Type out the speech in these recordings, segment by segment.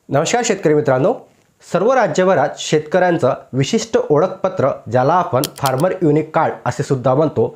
नमस्कार शेतकरी मित्रांनो, सर्व राज्यभरात शेतकऱ्यांचं विशिष्ट ओळखपत्र ज्याला आपण फार्मर युनिक कार्ड असे सुद्धा म्हणतो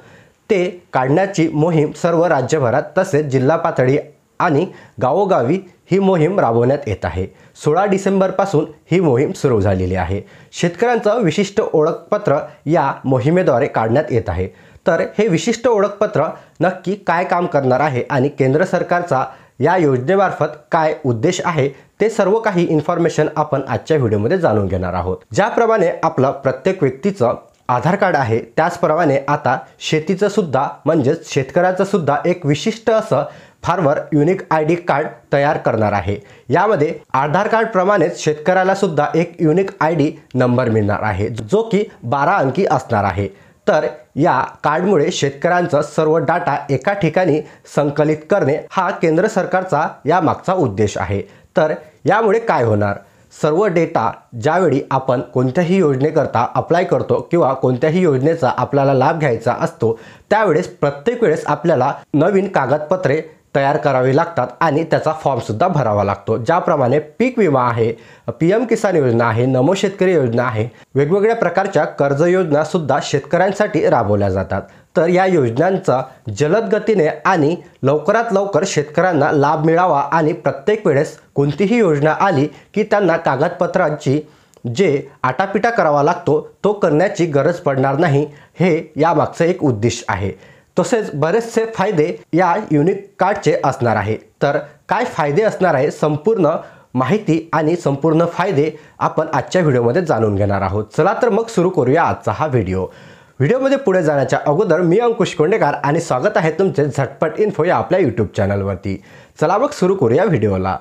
ते काढण्याची मोहीम सर्व राज्यभरात तसेच जिल्हा पातळी आणि गावोगावी ही मोहीम राबवण्यात येत आहे। 16 डिसेंबरपासून ही मोहीम सुरू झालेली आहे। शेतकऱ्यांचं विशिष्ट ओळखपत्र या मोहिमेद्वारे काढण्यात येत आहे। तर हे विशिष्ट ओळखपत्र नक्की काय काम करणार आहे आणि केंद्र सरकारचा या योजनेमार्फत काय उद्देश आहे ते सर्व काही इन्फॉर्मेशन आपण आजच्या व्हिडिओमध्ये जाणून घेणार आहोत। ज्याप्रमाणे आपलं प्रत्येक व्यक्तीचं आधार कार्ड आहे त्याचप्रमाणे आता शेतीचं सुद्धा म्हणजे शेतकऱ्याचं सुद्धा एक विशिष्ट असं फार्मर युनिक आयडी कार्ड तयार करणार आहे। यामध्ये आधार कार्ड प्रमाणेच शेतकऱ्याला सुद्धा एक युनिक आयडी नंबर मिळणार आहे जो की 12 अंकी असणार आहे। तर या कार्डमुळे शेतकऱ्यांचा सर्व डाटा एका ठिकाणी संकलित करणे हा केंद्र सरकारचा या मागचा उद्देश आहे। तर यामुळे काय होणार, सर्व डेटा ज्यावेळी आपण कोणत्याही योजनेकरता अप्लाय करतो किंवा कोणत्याही योजनेचा आपल्याला लाभ घ्यायचा असतो त्यावेळेस प्रत्येक वेळेस आपल्याला नवीन कागदपत्रे तयार करावी लागतात आणि त्याचा फॉर्म सुद्धा भरावा लागतो। ज्याप्रमाणे पीक विमा आहे, पीएम किसान योजना आहे, नमो शेतकरी योजना आहे, वेगवेगळ्या प्रकारच्या कर्ज योजना सुद्धा शेतकऱ्यांसाठी राबवल्या जातात। तर या योजनांचा जलद गतीने आणि लवकरात लवकर शेतकऱ्यांना लाभ मिळावा आणि प्रत्येक वेळेस कोणतीही योजना आली की त्यांना कागदपत्रांची जे आटापिटा करावा लागतो तो करण्याची गरज पडणार नाही, हे या मागचं एक उद्देश आहे। तसेच बरेचसे फायदे या युनिक कार्डचे असणार आहे। तर काय फायदे असणार आहे संपूर्ण माहिती आणि संपूर्ण फायदे आपण आजच्या व्हिडिओमध्ये जाणून घेणार आहोत। चला तर मग सुरू करूया आजचा हा व्हिडिओमध्ये पुढे जाण्याच्या अगोदर मी अंकुश कोंडेकर आणि स्वागत आहे तुमचे झटपट इन्फो या आपल्या यूट्यूब चॅनलवरती। चला मग सुरू करूया व्हिडिओला।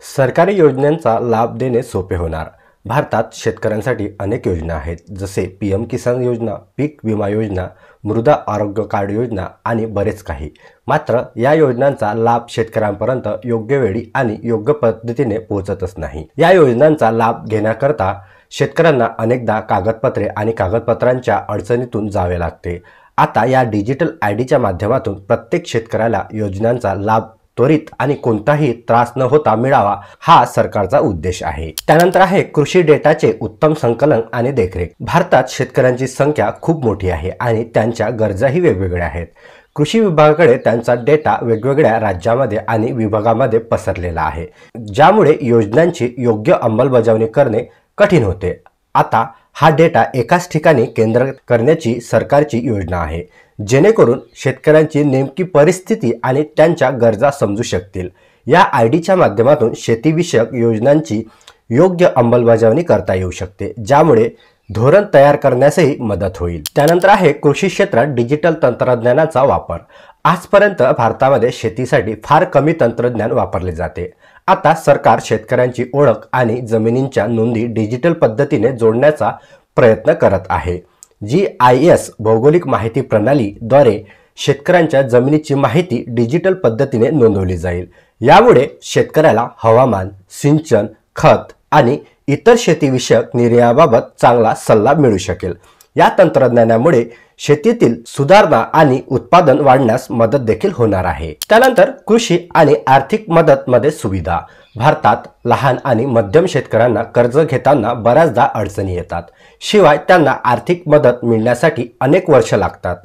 सरकारी योजनांचा लाभ देणे सोपे होणार। भारतात शेतकऱ्यांसाठी अनेक योजना आहेत जसे पीएम किसान योजना, पीक विमा योजना, मृदा आरोग्य कार्ड योजना आणि बरेच काही। मात्र या योजनांचा लाभ शेतकऱ्यांपर्यंत योग्य वेळी आणि योग्य पद्धतीने पोहोचतच नाही। या योजनांचा लाभ घेण्याकरता शेतकऱ्यांना अनेकदा कागदपत्रे आणि कागदपत्रांच्या अडचणीतून जावे लागते। आता या डिजिटल आयडीच्या माध्यमातून प्रत्येक शेतकऱ्याला योजनांचा लाभ त्वरित आणि कोणताही त्रास न होता मिळावा हा सरकारचा उद्देश आहे। त्यानंतर आहे कृषी डेटाचे उत्तम संकलन आणि देखरेख। भारतात शेतकऱ्यांची संख्या खूप मोठी आहे आणि त्यांच्या गरजाही वेगवेगळ्या आहेत। कृषी विभागाकडे त्यांचा डेटा वेगवेगळ्या राज्यांमध्ये आणि विभागामध्ये पसरलेला आहे, ज्यामुळे योजनांची योग्य अंमलबजावणी करणे कठीण होते। आता हा डेटा एकाच ठिकाणी केंद्रित करण्याची सरकारची योजना आहे, जेणेकरून शेतकऱ्यांची नेमकी परिस्थिती आणि त्यांच्या गरजा समजू शकतील। या आयडीच्या माध्यमातून शेतीविषयक योजनांची योग्य अंमलबजावणी करता येऊ शकते, ज्यामुळे धोरण तयार करण्यासही मदत होईल। त्यानंतर आहे कृषी क्षेत्रात डिजिटल तंत्रज्ञानाचा वापर। आजपर्यंत भारतामध्ये शेतीसाठी फार कमी तंत्रज्ञान वापरले जाते। आता सरकार शेतकऱ्यांची ओळख आणि जमिनींच्या नोंदी डिजिटल पद्धतीने जोडण्याचा प्रयत्न करत आहे। GIS भौगोलिक माहिती प्रणालीद्वारे शेतकऱ्यांच्या जमिनीची माहिती डिजिटल पद्धतीने नोंदवली जाईल। यामुळे शेतकऱ्याला हवामान, सिंचन, खत आणि इतर शेतीविषयक निर्णयाबाबत चांगला सल्ला मिळू शकेल। या तंत्रज्ञानामुळे शेतीतील सुधारणा आणि उत्पादन वाढण्यास मदत देखील होणार आहे। त्यानंतर कृषी आणि आर्थिक मदत मध्ये सुविधा। भारतात लहान आणि मध्यम शेतकऱ्यांना कर्ज घेताना बऱ्याचदा अडचणी येतात, शिवाय त्यांना आर्थिक मदत मिळण्यासाठी अनेक वर्ष लागतात।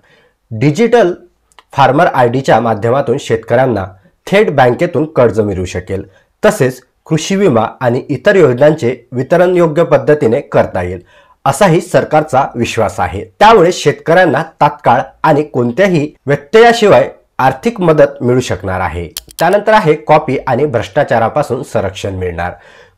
डिजिटल फार्मर आयडीच्या माध्यमातून शेतकऱ्यांना थेट बँकेतून कर्ज मिळू शकेल, तसेच कृषी विमा आणि इतर योजनांचे वितरण योग्य पद्धतीने करता येईल असाही सरकारचा विश्वास आहे। त्यामुळे शेतकऱ्यांना तात्काळ आणि कोणत्याही व्यत्ययाशिवाय आर्थिक मदत मिळू शकणार आहे। त्यानंतर आहे कॉपी आणि भ्रष्टाचारापासून संरक्षण मिळणार।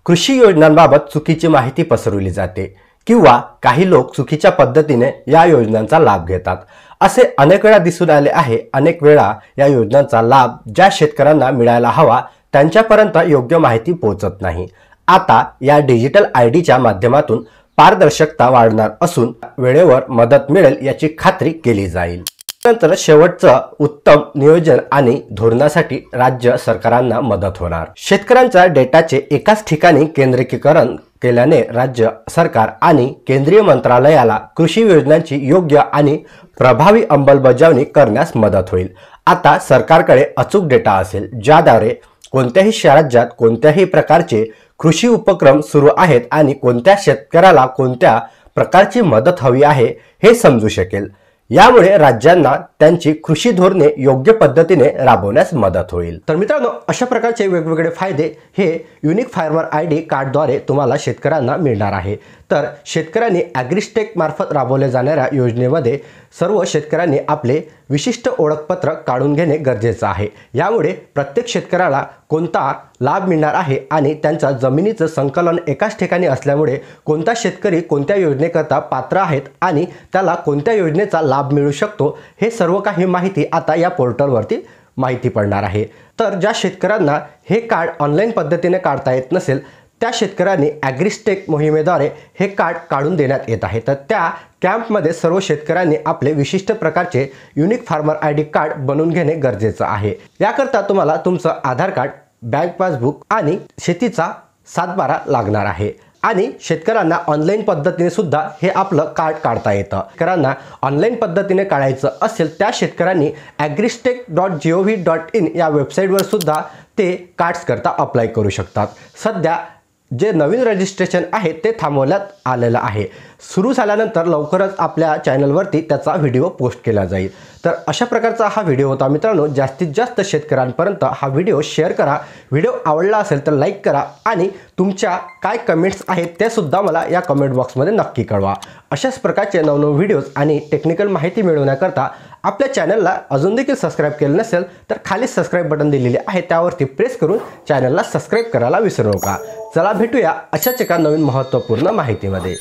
कृषी योजनांबाबत चुकीची माहिती पसरवली जाते किंवा काही लोक चुकीच्या पद्धतीने या योजनांचा लाभ घेतात, असे अनेक वेळा दिसून आले आहे। अनेक वेळा या योजनांचा लाभ ज्या शेतकऱ्यांना मिळायला हवा त्यांच्यापर्यंत योग्य माहिती पोहोचत नाही। आता या डिजिटल आयडीच्या माध्यमातून पारदर्शकता वाढणार असून वेळेवर मदत मिळेल याची खात्री केली जाईल। नंतर शेवटचं उत्तम नियोजन आणि धोरणासाठी राज्य सरकारांना मदत होणार। शेतकऱ्यांच्या डेटाचे एकाच ठिकाणी केंद्रीकरण केल्याने राज्य सरकार आणि केंद्रीय मंत्रालयाला कृषी योजनांची योग्य आणि प्रभावी अंमलबजावणी करण्यास मदत होईल। आता सरकारकडे अचूक डेटा असेल, ज्याद्वारे कोणत्याही राज्यात कोणत्याही प्रकारचे कृषी उपक्रम सुरू आहेत आणि कोणत्या शेतकऱ्याला कोणत्या प्रकारची मदत हवी आहे हे समजू शकेल। यामुळे राज्यांना त्यांची कृषी धोरणे योग्य पद्धतीने राबवण्यास मदत होईल। तर मित्रांनो, अशा प्रकारचे वेगवेगळे फायदे हे युनिक फार्मर आयडी कार्डद्वारे तुम्हाला शेतकऱ्यांना मिळणार आहे। तर शेतकऱ्यांनी ॲग्रिस्टेक मार्फत राबवल्या जाणाऱ्या योजनेमध्ये सर्व शेतकऱ्यांनी आपले विशिष्ट ओळखपत्र काढून घेणे गरजेचे आहे। यामुळे प्रत्येक शेतकऱ्याला कोणता लाभ मिळणार आहे आणि त्यांच्या जमिनीचं संकलन एकाच ठिकाणी असल्यामुळे कोणता शेतकरी कोणत्या योजनेकरता पात्र आहेत आणि त्याला कोणत्या योजनेचा लाभ मिळू शकतो हे सर्व काही माहिती आता या पोर्टलवरती माहिती पडणार आहे। तर ज्या शेतकऱ्यांना हे कार्ड ऑनलाईन पद्धतीने काढता येत नसेल त्या शेतकऱ्यांनी ॲग्रिस्टेक मोहिमेद्वारे हे कार्ड काढून देण्यात येत आहे। तर त्या कॅम्पमध्ये सर्व शेतकऱ्यांनी आपले विशिष्ट प्रकारचे युनिक फार्मर आयडी कार्ड बनवून घेणे गरजेचे आहे। याकरता तुम्हाला तुमचं आधार कार्ड, बँक पासबुक आणि शेतीचा सातबारा लागणार आहे आणि शेतकऱ्यांना ऑनलाईन पद्धतीने सुद्धा हे आपलं कार्ड काढता येतं। शेतकऱ्यांना ऑनलाईन पद्धतीने काढायचं असेल त्या शेतकऱ्यांनी agristech.gov.in या वेबसाईटवर सुद्धा ते कार्ड्स करता अप्लाय करू शकतात। सध्या जे नवीन रजिस्ट्रेशन आहे ते थांबवण्यात आलेलं आहे। सुरू झाल्यानंतर लवकरच आपल्या चॅनलवरती त्याचा व्हिडिओ पोस्ट केला जाईल। तर अशा प्रकारचा हा व्हिडिओ होता मित्रांनो। जास्तीत जास्त शेतकऱ्यांपर्यंत हा व्हिडिओ शेअर करा। व्हिडिओ आवडला असेल तर लाईक करा आणि तुमच्या काय कमेंट्स आहेत ते सुद्धा मला या कमेंट बॉक्समध्ये नक्की कळवा। अशाच प्रकारचे नवनवीन व्हिडिओज आणि टेक्निकल माहिती मिळवण्याकरता आपल्या चॅनलला अजून देखील सबस्क्राइब केले नसेल तर खाली सबस्क्राइब बटन दिलेले आहे, त्यावरती प्रेस करून चॅनलला सबस्क्राइब करायला विसरू नका। चला भेटूया अशाच एका नवीन महत्त्वपूर्ण माहितीमध्ये।